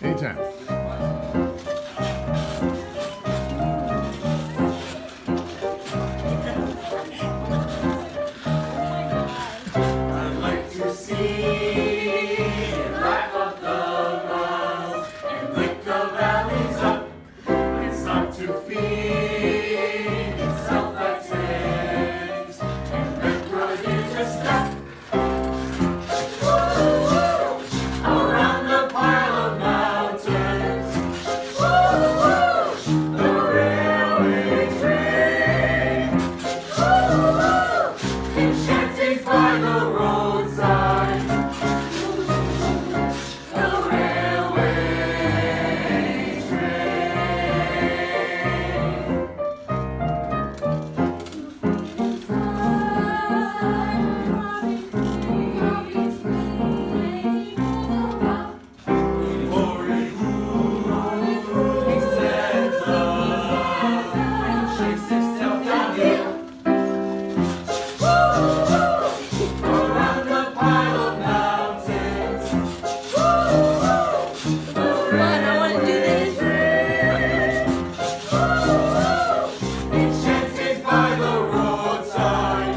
Anytime. I'd like to see life of the miles and lick the valleys up. It's not to feed itself at times and let grudges just stop. Around the pile of mountains, the railway train, enchanting by the roadside, the railway shakes itself down here. Around the pile of mountains, Come on, I want to do this. enchanted by the roadside,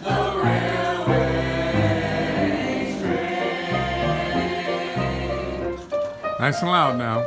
the railway train. Nice and loud now.